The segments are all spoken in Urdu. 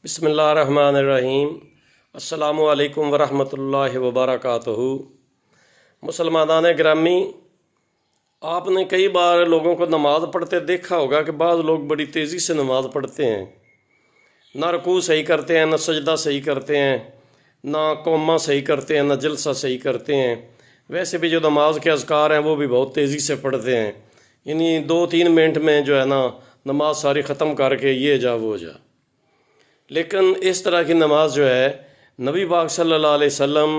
بسم اللہ الرحمن الرحیم۔ السلام علیکم ورحمۃ اللہ وبرکاتہ۔ مسلمانان گرامی، آپ نے کئی بار لوگوں کو نماز پڑھتے دیکھا ہوگا کہ بعض لوگ بڑی تیزی سے نماز پڑھتے ہیں، نہ رکوع صحیح کرتے ہیں، نہ سجدہ صحیح کرتے ہیں، نہ قومہ صحیح کرتے ہیں، نہ جلسہ صحیح کرتے ہیں۔ ویسے بھی جو نماز کے اذکار ہیں وہ بھی بہت تیزی سے پڑھتے ہیں، یعنی 2-3 منٹ میں جو ہے نا نماز ساری ختم کر کے یہ جا وہ جا۔ لیکن اس طرح کی نماز جو ہے نبی پاک صلی اللہ علیہ وسلم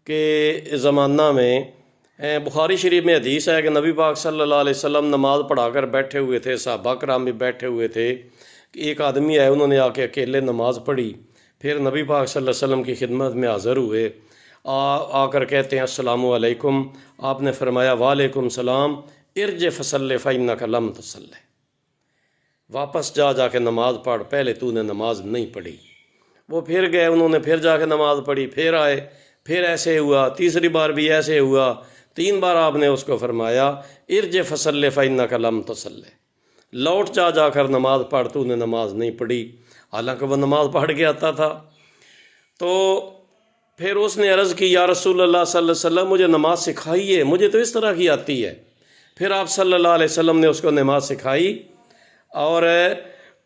کے زمانہ میں بخاری شریف میں حدیث ہے کہ نبی پاک صلی اللہ علیہ وسلم نماز پڑھا کر بیٹھے ہوئے تھے، صحابہ کرام بھی بیٹھے ہوئے تھے کہ ایک آدمی آئے، انہوں نے آ کے اکیلے نماز پڑھی، پھر نبی پاک صلی اللہ علیہ وسلم کی خدمت میں حاضر ہوئے، آ کر کہتے ہیں السلام علیکم۔ آپ نے فرمایا وعلیکم السلام، ارجع فصلی فإنک لم تصلی، واپس جا کے نماز پڑھ، پہلے تو نے نماز نہیں پڑھی۔ وہ پھر گئے، انہوں نے پھر جا کے نماز پڑھی، پھر آئے، پھر ایسے ہوا، تیسری بار بھی ایسے ہوا، 3 بار آپ نے اس کو فرمایا ارجع فصلی فإنک لم تصلی، لوٹ جا کر نماز پڑھ، تو نے نماز نہیں پڑھی، حالانکہ وہ نماز پڑھ کے آتا تھا۔ تو پھر اس نے عرض کی یا رسول اللہ صلی اللہ علیہ وسلم مجھے نماز سکھائیے، مجھے تو اس طرح کی آتی ہے۔ پھر آپ صلی اللہ علیہ وسلم نے اس کو نماز سکھائی، اور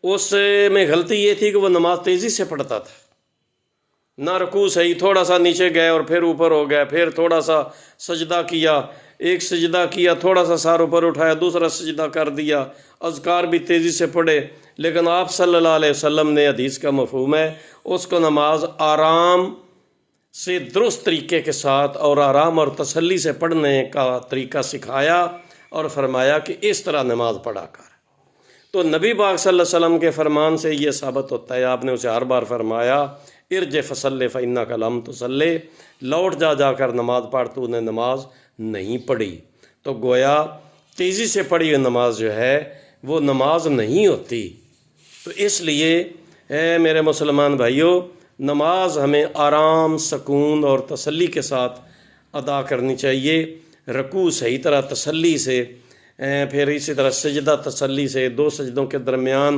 اس میں غلطی یہ تھی کہ وہ نماز تیزی سے پڑھتا تھا، نہ رکوع صحیح، تھوڑا سا نیچے گئے اور پھر اوپر ہو گئے، پھر تھوڑا سا سجدہ کیا، ایک سجدہ کیا، تھوڑا سا سار اوپر اٹھایا، دوسرا سجدہ کر دیا، اذکار بھی تیزی سے پڑھے۔ لیکن آپ صلی اللہ علیہ وسلم نے، حدیث کا مفہوم ہے، اس کو نماز آرام سے درست طریقے کے ساتھ اور آرام اور تسلی سے پڑھنے کا طریقہ سکھایا اور فرمایا کہ اس طرح نماز پڑھا کر۔ تو نبی پاک صلی اللہ علیہ وسلم کے فرمان سے یہ ثابت ہوتا ہے، آپ نے اسے ہر بار فرمایا ارجع فصلی فإنک لم تصلی، لوٹ جا کر نماز پڑھ، تو نے نماز نہیں پڑھی۔ تو گویا تیزی سے پڑھی ہوئی نماز جو ہے وہ نماز نہیں ہوتی۔ تو اس لیے اے میرے مسلمان بھائیوں، نماز ہمیں آرام، سکون اور تسلی کے ساتھ ادا کرنی چاہیے، رکوع صحیح طرح تسلی سے، پھر اسی طرح سجدہ تسلی سے، 2 سجدوں کے درمیان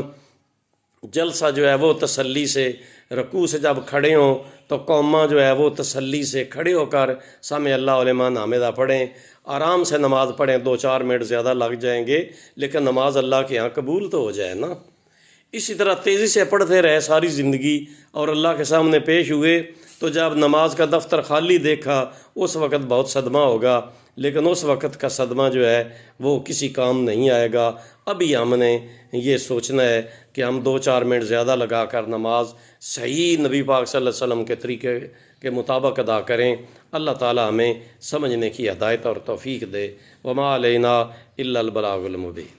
جلسہ جو ہے وہ تسلی سے، رکوع سے جب کھڑے ہوں تو قومہ جو ہے وہ تسلی سے کھڑے ہو کر سمع اللہ لمن حمدہ پڑھیں، آرام سے نماز پڑھیں، 2-4 منٹ زیادہ لگ جائیں گے لیکن نماز اللہ کے ہاں قبول تو ہو جائے نا۔ اسی طرح تیزی سے پڑھتے رہے ساری زندگی اور اللہ کے سامنے پیش ہوئے تو جب نماز کا دفتر خالی دیکھا اس وقت بہت صدمہ ہوگا، لیکن اس وقت کا صدمہ جو ہے وہ کسی کام نہیں آئے گا۔ ابھی ہم نے یہ سوچنا ہے کہ ہم 2-4 منٹ زیادہ لگا کر نماز صحیح نبی پاک صلی اللہ علیہ وسلم کے طریقے کے مطابق ادا کریں۔ اللہ تعالی ہمیں سمجھنے کی ہدایت اور توفیق دے۔ وما علینا الا البلاغ المبین۔